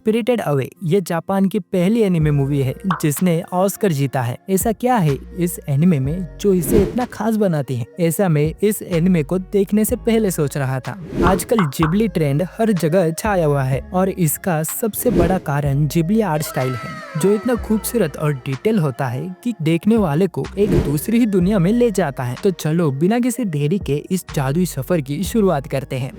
Spirited away ये Japan की पहली एनिमे मूवी है जिसने ऑस्कर जीता है। ऐसा क्या है इस एनिमे में जो इसे इतना खास बनाती है, ऐसा मैं इस एनिमे को देखने से पहले सोच रहा था। आजकल जिबली ट्रेंड हर जगह छाया हुआ है और इसका सबसे बड़ा कारण जिबली आर्ट स्टाइल है जो इतना खूबसूरत और डिटेल होता है कि देखने वाले को एक दूसरी ही दुनिया में ले जाता है। तो चलो बिना किसी देरी के इस जादुई सफर की शुरुआत करते हैं।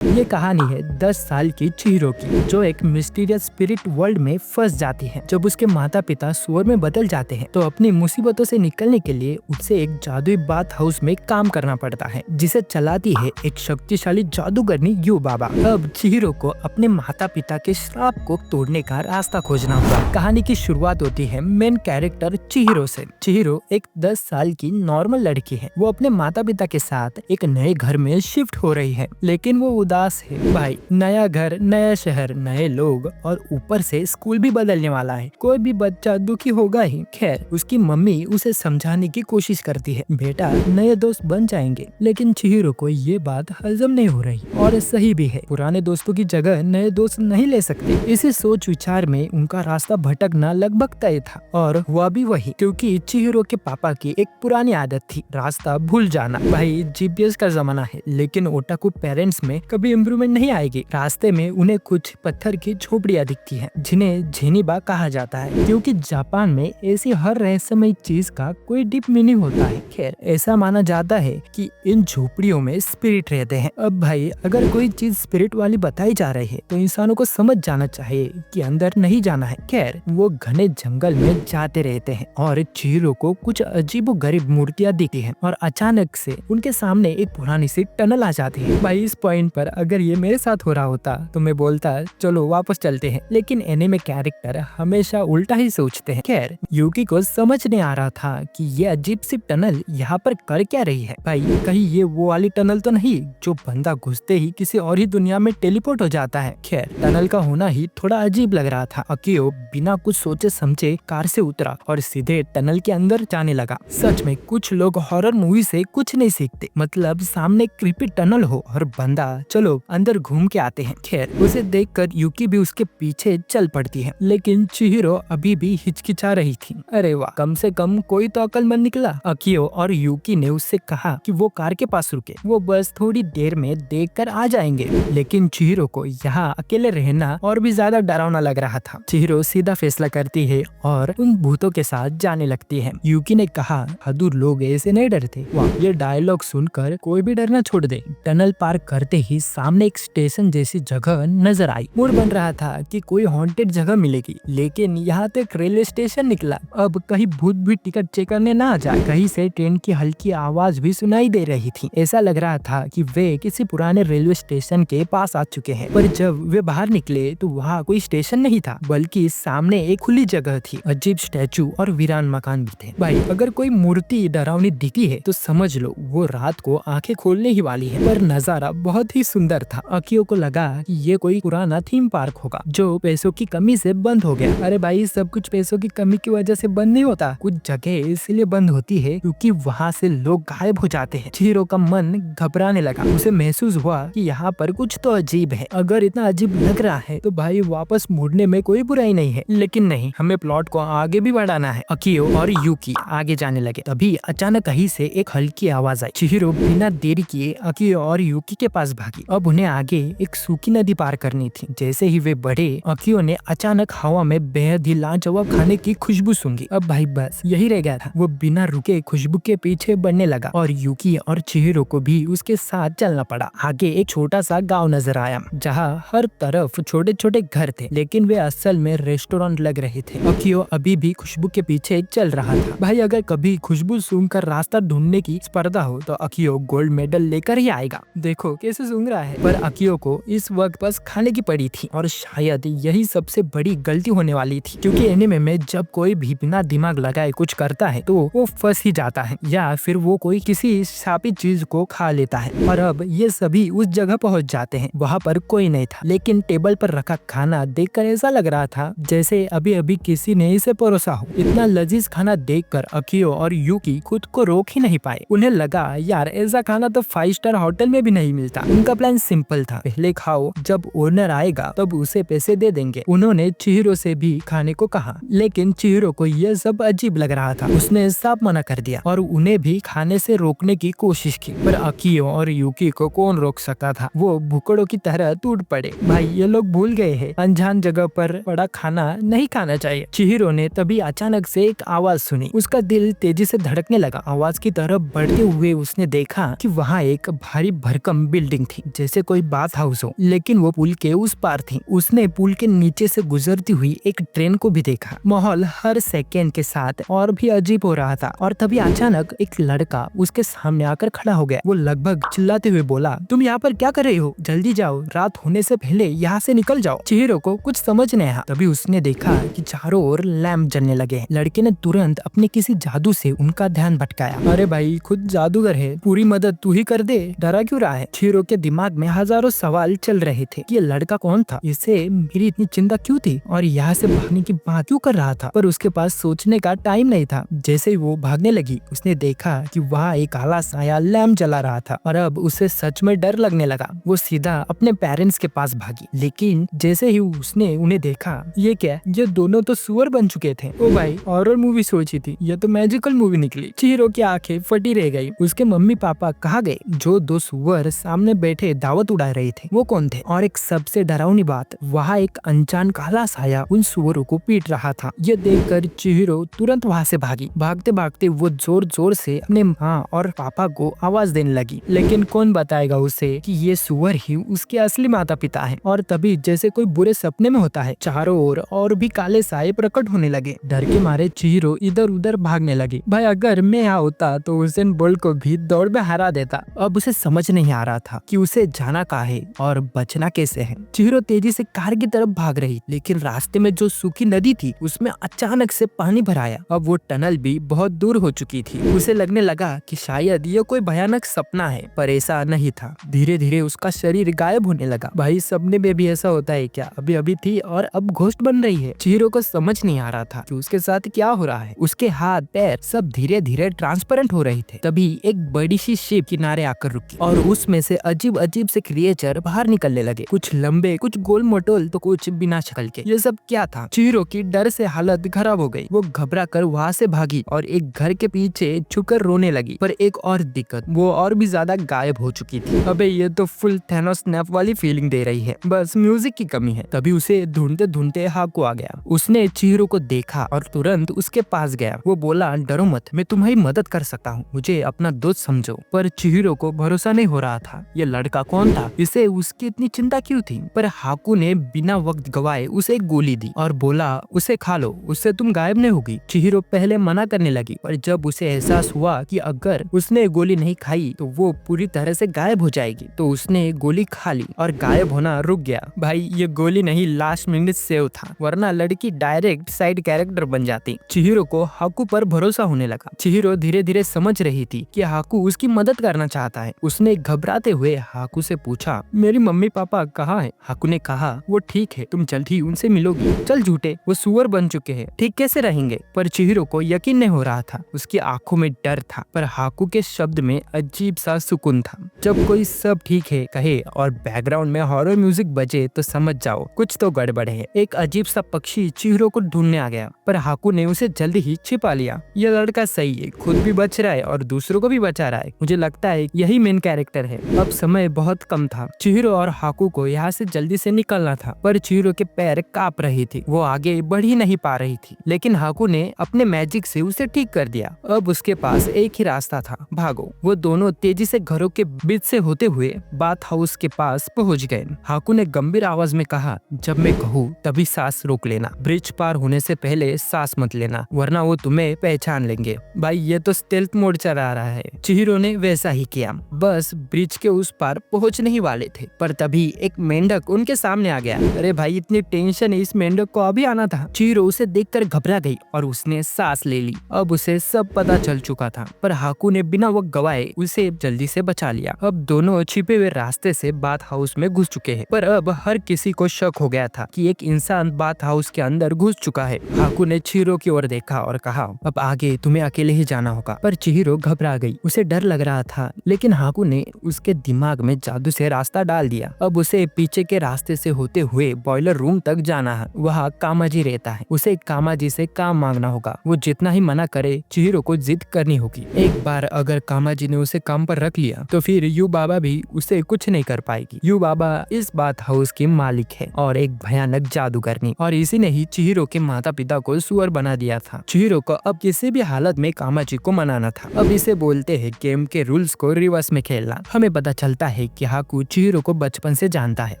ये कहानी है 10 साल की चिहिरो की जो एक मिस्टीरियस स्पिरिट वर्ल्ड में फंस जाती है। जब उसके माता पिता सुअर में बदल जाते हैं तो अपनी मुसीबतों से निकलने के लिए उसे एक जादुई बाथ हाउस में काम करना पड़ता है जिसे चलाती है एक शक्तिशाली जादूगरनी यू बाबा। अब चिहिरो को अपने माता पिता के श्राप को तोड़ने का रास्ता खोजना होगा। कहानी की शुरुआत होती है मेन कैरेक्टर चिहिरो से। चिहिरो एक 10 साल की नॉर्मल लड़की है। वो अपने माता पिता के साथ एक नए घर में शिफ्ट हो रही है, लेकिन वो उदास है। भाई, नया घर, नया शहर, नए लोग और ऊपर से स्कूल भी बदलने वाला है। कोई भी बच्चा दुखी होगा ही। खैर, उसकी मम्मी उसे समझाने की कोशिश करती है, बेटा नए दोस्त बन जाएंगे। लेकिन चिहिरो को ये बात हजम नहीं हो रही और सही भी है। पुराने दोस्तों की जगह नए दोस्त नहीं ले सकते। इसी सोच विचार में उनका रास्ता भटकना लगभग तय था और हुआ भी वही, क्योंकि चिहिरो के पापा की एक पुरानी आदत थी, रास्ता भूल जाना। भाई, जीपीएस का जमाना है, लेकिन ओटाकू पेरेंट्स में कभी इम्प्रूवमेंट नहीं आएगी। रास्ते में उन्हें कुछ पत्थर की झोपड़ियां दिखती हैं, जिन्हें झेनिबा कहा जाता है, क्योंकि जापान में ऐसी हर रहस्यमय चीज का कोई डीप मीनिंग होता है। खैर, ऐसा माना जाता है कि इन झोपड़ियों में स्पिरिट रहते हैं। अब भाई, अगर कोई चीज स्पिरिट वाली बताई जा रही है तो इंसानों को समझ जाना चाहिए कि अंदर नहीं जाना है। खैर, वो घने जंगल में जाते रहते हैं और चिहिरो को कुछ अजीबोगरीब मूर्तियां दिखती हैं और अचानक से उनके सामने एक पुरानी सी टनल आ जाती है। भाई, इस पॉइंट पर अगर ये मेरे साथ हो रहा होता तो मैं बोलता चलो वापस चलते हैं, लेकिन एनीमे कैरेक्टर हमेशा उल्टा ही सोचते हैं। खैर, यूकी को समझ नहीं आ रहा था कि ये अजीब सी टनल यहाँ पर कर क्या रही है। भाई, कहीं ये वो वाली टनल तो नहीं जो बंदा घुसते ही किसी और ही दुनिया में टेलीपोर्ट हो जाता है। खैर, टनल का होना ही थोड़ा अजीब लग रहा था। अकियो बिना कुछ सोचे समझे कार से उतरा और सीधे टनल के अंदर जाने लगा। सच में कुछ लोग हॉरर मूवी से कुछ नहीं सीखते, मतलब सामने क्रीपी टनल हो और बंदा चलो अंदर घूम के आते हैं। खैर, उसे देखकर यूकी भी उसके पीछे चल पड़ती है, लेकिन चिहिरो अभी भी हिचकिचा रही थी। अरे वाह, कम से कम कोई तो अक्लमंद निकला। अकियो और यूकी ने उससे कहा कि वो कार के पास रुके, वो बस थोड़ी देर में देखकर आ जाएंगे। लेकिन चिहिरो को यहाँ अकेले रहना और भी ज्यादा डरावना लग रहा था। चिहिरो सीधा फैसला करती है और उन भूतों के साथ जाने लगती है। यूकी ने कहा, बहादुर लोग ऐसे नहीं डरते। वाह, ये डायलॉग सुनकर कोई भी डरना छोड़ दे। टनल पार करते ही सामने एक स्टेशन जैसी जगह नजर आई। मूड बन रहा था कि कोई हॉन्टेड जगह मिलेगी, लेकिन यहाँ तो एक रेलवे स्टेशन निकला। अब कहीं भूत भी टिकट चेक करने ना आ जाए। कहीं से ट्रेन की हल्की आवाज भी सुनाई दे रही थी। ऐसा लग रहा था कि वे किसी पुराने रेलवे स्टेशन के पास आ चुके हैं। पर जब वे बाहर निकले तो वहाँ कोई स्टेशन नहीं था, बल्कि सामने एक खुली जगह थी। अजीब स्टैचू और वीरान मकान भी थे। भाई, अगर कोई मूर्ति डरावनी दिखी है तो समझ लो वो रात को आंखें खोलने ही वाली है। पर नजारा बहुत ही सुंदर था। अकियो को लगा कि ये कोई पुराना थीम पार्क होगा जो पैसों की कमी से बंद हो गया। अरे भाई, सब कुछ पैसों की कमी की वजह से बंद नहीं होता, कुछ जगह इसलिए बंद होती है क्योंकि वहाँ से लोग गायब हो जाते हैं। चिहिरो का मन घबराने लगा। उसे महसूस हुआ कि यहाँ पर कुछ तो अजीब है। अगर इतना अजीब लग रहा है तो भाई वापस मुड़ने में कोई बुराई नहीं है, लेकिन नहीं, हमें प्लॉट को आगे भी बढ़ाना है। अकियो और यूकी आगे जाने लगे। तभी अचानक कहीं से एक हल्की आवाज आई। चिहिरो बिना देरी किए अकियो और यूकी के पास भागी। अब उन्हें आगे एक सूखी नदी पार करनी थी। जैसे ही वे बढ़े, अकियो ने अचानक हवा में बेहद ही लाजवाब खाने की खुशबू सूंघी। अब भाई बस यही रह गया था। वो बिना रुके खुशबू के पीछे बढ़ने लगा और यूकी और चिहिरो को भी उसके साथ चलना पड़ा। आगे एक छोटा सा गांव नजर आया जहाँ हर तरफ छोटे छोटे घर थे, लेकिन वे असल में रेस्टोरेंट लग रहे थे। अकियो अभी भी खुशबू के पीछे चल रहा था। भाई, अगर कभी खुशबू सूंघकर रास्ता ढूंढने की स्पर्धा हो तो अकियो गोल्ड मेडल लेकर ही आएगा। देखो कैसे सूंघ रहा है। पर अकियो को इस वक्त बस खाने की पड़ी थी और शायद यही सबसे बड़ी गलती होने वाली थी, क्योंकि एनीमे में जब कोई भी बिना दिमाग लगाए कुछ करता है तो वो फंस ही जाता है या फिर वो कोई किसी शापित चीज को खा लेता है। और अब ये सभी उस जगह पहुंच जाते हैं। वहाँ पर कोई नहीं था, लेकिन टेबल पर रखा खाना देखकर ऐसा लग रहा था जैसे अभी अभी किसी ने इसे परोसा हो। इतना लजीज खाना देखकर अकियो और यूकी खुद को रोक ही नहीं पाए। उन्हें लगा यार ऐसा खाना तो 5 स्टार होटल में भी नहीं मिलता। उनका प्लान सिंपल था, पहले खाओ, जब ओनर आएगा तब उसे पैसे दे देंगे। उन्होंने चिहिरो से भी खाने को कहा, लेकिन चिहिरो को यह सब अजीब लग रहा था। उसने साफ मना कर दिया और उन्हें भी खाने से रोकने की कोशिश की, पर अकियो और यूकी को कौन रोक सकता था। वो भुक्कड़ों की तरह टूट पड़े। भाई ये लोग भूल गए हैं, अनजान जगह पर पड़ा खाना नहीं खाना चाहिए। चिहिरो ने तभी अचानक से एक आवाज सुनी। उसका दिल तेजी से धड़कने लगा। आवाज की तरफ बढ़ते हुए उसने देखा कि वहाँ एक भारी भरकम बिल्डिंग थी, जैसे कोई बाथ हाउस हो, लेकिन वो पुल के उस पार थी। उसने पुल के नीचे से गुजरती हुई एक ट्रेन को भी देखा। माहौल हर सेकेंड के साथ और भी अजीब हो रहा था और तभी अचानक एक लड़का उसके सामने आकर खड़ा हो गया। वो लगभग चिल्लाते हुए बोला, तुम यहाँ पर क्या कर रहे हो? जल्दी जाओ, रात होने से पहले यहाँ से निकल जाओ। चिहिरो को कुछ समझ नहीं आया। तभी उसने देखा कि चारों ओर लैंप जलने लगे। लड़के ने तुरंत अपने किसी जादू से उनका ध्यान भटकाया। अरे भाई, खुद जादूगर है, पूरी मदद तू ही कर दे, डरा क्यों रहा है? चिहिरो के दिमाग में हजारों सवाल चल रहे थे कि ये लड़का कौन था, इसे मेरी इतनी चिंता क्यों थी और यहाँ से भागने की बात क्यों कर रहा था। पर उसके पास सोचने का टाइम नहीं था। जैसे ही वो भागने लगी, उसने देखा कि वहाँ एक काला साया लैंप जला रहा था और अब उसे सच में डर लगने लगा। वो सीधा अपने पेरेंट्स के पास भागी, लेकिन जैसे ही उसने उन्हें देखा, ये क्या, ये दोनों तो सुअर बन चुके थे। ओ भाई, हॉरर मूवी सोची थी, ये तो मैजिकल मूवी निकली। चिहिरो की आंखें फटी रह गई। उसके मम्मी पापा कहाँ गए? जो दो सुअर सामने बैठे दावत उड़ा रहे थे, वो कौन थे? और एक सबसे डरावनी बात, वहाँ एक अनजान काला साया उन सुअरों को पीट रहा था। ये देखकर चिहिरो तुरंत वहाँ से भागी। भागते भागते वो जोर जोर से अपने माँ और पापा को आवाज देने लगी, लेकिन कौन बताएगा उसे कि ये सुअर ही उसके असली माता पिता हैं। और तभी जैसे कोई बुरे सपने में होता है, चारों ओर और भी काले साए प्रकट होने लगे। डर के मारे चिहिरो इधर उधर भागने लगी। भाई, अगर मैं यहाँ होता तो उसेन बोल्ट को भी दौड़ में हरा देता। अब उसे समझ नहीं आ रहा था कि उसे जाना कहाँ है और बचना कैसे है। चिहिरो तेजी से कार की तरफ भाग रही, लेकिन रास्ते में जो सूखी नदी थी उसमें अचानक से पानी भर आया। अब वो टनल भी बहुत दूर हो चुकी थी। उसे लगने लगा कि शायद ये कोई भयानक सपना है, पर ऐसा नहीं था। धीरे धीरे उसका शरीर गायब होने लगा। भाई, सपने में भी ऐसा होता है क्या? अभी अभी थी और अब घोस्ट बन रही है। चिहिरो को समझ नहीं आ रहा था कि उसके साथ क्या हो रहा है। उसके हाथ पैर सब धीरे धीरे ट्रांसपेरेंट हो रहे थे। तभी एक बड़ी सी शिप किनारे आकर रुकी और उसमें से अजीब अजीब से क्रिएचर बाहर निकलने लगे। कुछ लंबे, कुछ गोल मोटोल, तो कुछ बिना शक्ल के। ये सब क्या था? चिहिरो की डर से हालत खराब हो गई। वो घबरा कर वहाँ से भागी और एक घर के पीछे छुपकर रोने लगी। पर एक और दिक्कत, वो और भी ज्यादा गायब हो चुकी थी। अबे, ये तो फुल थैनोस स्नैप वाली फीलिंग दे रही है, बस म्यूजिक की कमी है। तभी उसे ढूंढते ढूंढते हाकू आ गया। उसने चिहिरो को देखा और तुरंत उसके पास गया। वो बोला, डरो मत, मैं तुम्हारी मदद कर सकता हूँ, मुझे अपना दोस्त समझो। पर चिहिरो को भरोसा नहीं हो रहा था। ये लड़का कौन था? इसे उसकी इतनी चिंता क्यों थी? पर हाकू ने बिना वक्त गवाए उसे एक गोली दी और बोला, उसे खा लो, उससे तुम गायब नहीं होगी। चिहिरो पहले मना करने लगी, पर जब उसे एहसास हुआ कि अगर उसने गोली नहीं खाई तो वो पूरी तरह से गायब हो जाएगी, तो उसने गोली खा ली और गायब होना रुक गया। भाई, ये गोली नहीं, लास्ट मिनट सेव था, वरना लड़की डायरेक्ट साइड कैरेक्टर बन जाती। चिहिरो को हाकू पर भरोसा होने लगा। चिहिरो धीरे धीरे समझ रही थी कि हाकू उसकी मदद करना चाहता है। उसने घबराते हुए हाकू से पूछा, मेरी मम्मी पापा कहाँ हैं? हाकू ने कहा, वो ठीक है, तुम जल्द ही उनसे मिलोगी। चल झूठे, वो सुअर बन चुके हैं, ठीक कैसे रहेंगे? पर चिहिरो को यकीन नहीं हो रहा था। उसकी आंखों में डर था, पर हाकू के शब्द में अजीब सा सुकून था। जब कोई सब ठीक है कहे और बैकग्राउंड में हॉरर म्यूजिक बजे तो समझ जाओ कुछ तो गड़बड़ है। एक अजीब सा पक्षी चिहिरो को ढूंढने आ गया, पर हाकू ने उसे जल्दी ही छिपा लिया। यह लड़का सही है, खुद भी बच रहा है और दूसरों को भी बचा रहा है। मुझे लगता है यही मेन कैरेक्टर है। अब समय बहुत कम था। चिहिरो और हाकू को यहाँ से जल्दी से निकलना था, पर चिहिरो के पैर कांप रही थी। वो आगे बढ़ ही नहीं पा रही थी, लेकिन हाकू ने अपने मैजिक से उसे ठीक कर दिया। अब उसके पास एक ही रास्ता था, भागो। वो दोनों तेजी से घरों के बीच से होते हुए बाथ हाउस के पास पहुंच गए। हाकू ने गंभीर आवाज में कहा, जब मैं कहूँ तभी सांस रोक लेना, ब्रिज पार होने से पहले सांस मत लेना, वरना वो तुम्हें पहचान लेंगे। भाई, ये तो स्टेल्थ मोड चला रहा है। चिहिरो ने वैसा ही किया। बस ब्रिज के उस पार पहुंचने ही वाले थे, पर तभी एक मेंढक उनके सामने आ गया। अरे भाई, इतनी टेंशन है, इस मेंढक को अभी आना था। चिहिरो उसे देखकर घबरा गई और उसने सांस ले ली। अब उसे सब पता चल चुका था, पर हाकू ने बिना वक्त गवाए उसे जल्दी से बचा लिया। अब दोनों छिपे हुए रास्ते से बाथ हाउस में घुस चुके हैं, पर अब हर किसी को शक हो गया था कि एक इंसान बाथ हाउस के अंदर घुस चुका है। हाकू ने चिहिरो की ओर देखा और कहा, अब आगे तुम्हें अकेले ही जाना होगा। पर चिहिरो घबरा गई, उसे डर लग रहा था, लेकिन हाकू ने उसके दिमाग में जादू से रास्ता डाल दिया। अब उसे पीछे के रास्ते से होते हुए बॉयलर रूम तक जाना है। वहाँ कामाजी रहता है। उसे कामाजी से काम मांगना होगा। वो जितना ही मना करे चिहिरो को जिद करनी होगी। एक बार अगर कामाजी ने उसे काम पर रख लिया तो फिर यू बाबा भी उसे कुछ नहीं कर पाएगी। यू बाबा इस बात हाउस की मालिक है और एक भयानक जादूगरनी, और इसी ने ही चिहिरो के माता पिता को सुअर बना दिया था। चिहिरो को अब किसी भी हालत में कामाजी को मनाना था। अब इसे बोलते हैं गेम के रूल्स को रिवर्स में खेलना। हमें पता चलता है कि हाकू चिहिरो को बचपन से जानता है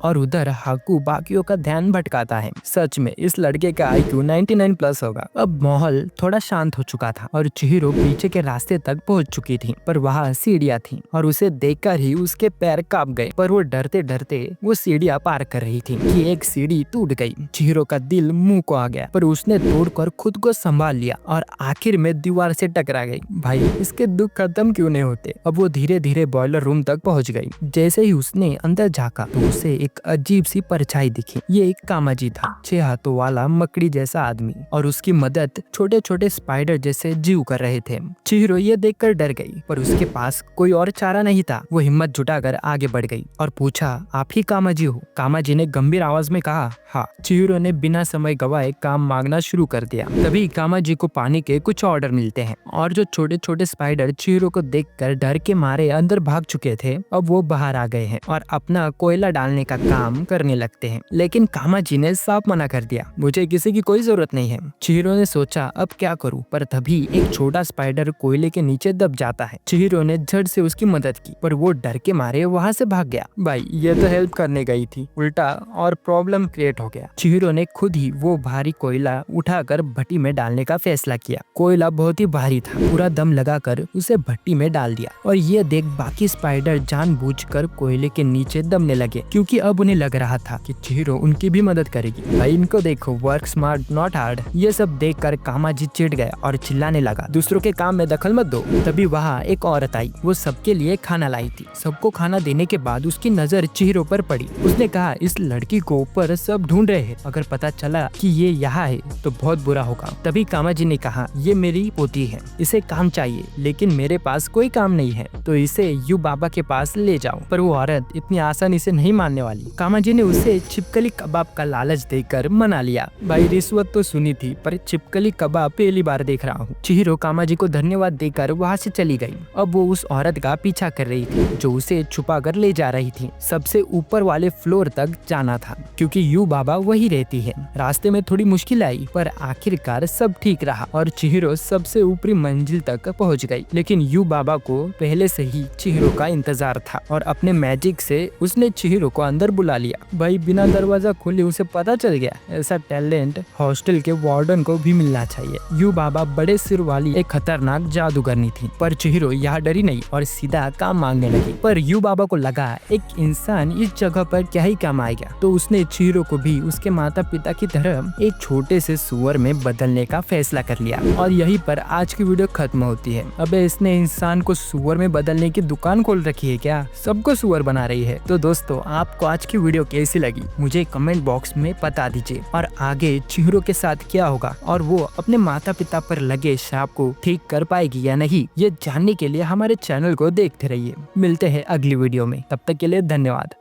और उधर हाकू बाकियों का ध्यान भटकाता है। सच में इस लड़के का IQ 99 प्लस होगा। अब माहौल थोड़ा शांत हो चुका था और चिहिरो पीछे के रास्ते तक पहुंच चुकी थी, पर वहाँ सीढ़ियाँ थी और उसे देखकर ही उसके पैर कांप गए। पर वो डरते डरते वो सीढ़ियाँ पार कर रही थी कि एक सीढ़ी टूट गई। चिहिरो का दिल मुंह को आ गया, पर उसने तोड़कर खुद को संभाल लिया और आखिर में दीवार से टकरा गई। भाई इसके दुख खत्म क्यों नहीं होते। अब वो धीरे धीरे बॉयलर रूम तक पहुंच गई। जैसे ही उसने अंदर झांका तो उसे एक अजीब सी परछाई दिखी। ये एक कामाजी था, 6 हाथों वाला मकड़ी जैसा आदमी, और उसकी मदद छोटे छोटे स्पाइडर जैसे जीव कर रहे थे। चिहिरो ये देखकर डर गई, पर उसके पास कोई और चारा नहीं था। वो हिम्मत जुटाकर आगे बढ़ गई और पूछा, आप ही कामाजी हो? कामाजी ने गंभीर आवाज में कहा, हाँ। चिहिरो ने बिना समय गवाए काम मांगना शुरू कर दिया। तभी कामाजी को पानी के कुछ ऑर्डर मिलते हैं और जो छोटे छोटे स्पाइडर चिहिरो को देखकर डर के मारे अंदर भाग चुके थे, अब वो बाहर आ गए हैं और अपना कोयला डालने का काम करने लगते हैं। लेकिन कामाजी ने साफ मना कर दिया, मुझे किसी की कोई जरूरत नहीं है। चिहिरो ने सोचा अब क्या करूं, पर तभी एक छोटा स्पाइडर कोयले के नीचे दब जाता है। चिहिरो ने झट से उसकी मदद की, पर वो डर के मारे वहाँ से भाग गया। भाई ये तो हेल्प करने गई थी, उल्टा और प्रॉब्लम क्रिएट हो गया। चिहिरो ने खुद ही वो भारी कोयला उठाकर भट्टी में डालने का फैसला किया। कोयला बहुत ही भारी था, पूरा दम लगाकर उसे भट्टी में डाल दिया और ये देख बाकी स्पाइडर जानबूझकर कोयले के नीचे दबने लगे, क्योंकि अब उन्हें लग रहा था कि चिहिरो उनकी भी मदद करेगी। भाई इनको देखो, वर्क स्मार्ट नॉट हार्ड। ये सब देखकर कामाजी चिढ़ गया और चिल्लाने लगा, दूसरों के काम में दखल मत दो। तभी वहाँ एक औरत आई, वो सबके लिए खाना लाई थी। सबको खाना देने के बाद उसकी नजर चिहिरो पर पड़ी। उसने कहा, इस लड़की को ऊपर सब ढूंढ रहे हैं, अगर पता चला कि ये यहाँ है तो बहुत बुरा होगा। तभी कामाजी ने कहा, ये मेरी पोती है, इसे काम चाहिए, लेकिन मेरे पास कोई काम नहीं है, तो इसे यू बाबा के पास ले जाओ। पर वो औरत इतनी आसानी से नहीं मानने वाली। कामाजी ने उसे छिपकली कबाब का लालच देकर मना लिया। भाई रिश्वत तो सुनी थी, पर छिपकली कबाब पहली बार देख रहा हूँ। चिहिरो कामाजी को धन्यवाद देकर वहाँ से चली गई। अब वो उस औरत का पीछा कर रही थी जो उसे छुपा कर ले जा रही थी। सबसे ऊपर वाले फ्लोर तक जाना था, क्योंकि यू बाबा वही रहती है। रास्ते में थोड़ी मुश्किल आई, पर आखिरकार सब ठीक रहा और चिहिरो सबसे ऊपरी मंजिल तक पहुंच गई। लेकिन यू बाबा को पहले से ही चिहिरो का इंतजार था और अपने मैजिक से उसने चिहिरो को अंदर बुला लिया। भाई बिना दरवाजा खोले उसे पता चल गया। ऐसा टैलेंट हॉस्टल के वार्डन को भी मिलना चाहिए। यू बाबा बड़े सिर वाली एक खतरनाक जादूगरनी थी, पर चिहिरो यहाँ डरी नहीं और सीधा काम मांगने लगी। पर यू बाबा को लगा एक इंसान इस जगह पर क्या ही काम आएगा, तो उसने चिहिरो को भी उसके माता पिता की तरह एक छोटे से सुअर में बदलने का फैसला कर लिया। और यहीं पर आज की वीडियो खत्म होती है। अबे इसने इंसान को सुअर में बदलने की दुकान खोल रखी है क्या? सबको सुअर बना रही है। तो दोस्तों आपको आज की वीडियो कैसी लगी मुझे कमेंट बॉक्स में बता दीजिए, और आगे चिहिरो के साथ क्या होगा और वो अपने माता पिता पर लगे श्राप को ठीक कर पाएगी या नहीं, ये जानने के लिए हमारे चैनल को देखते रहिए। मिलते हैं अगली वीडियो में, तब तक के लिए धन्यवाद।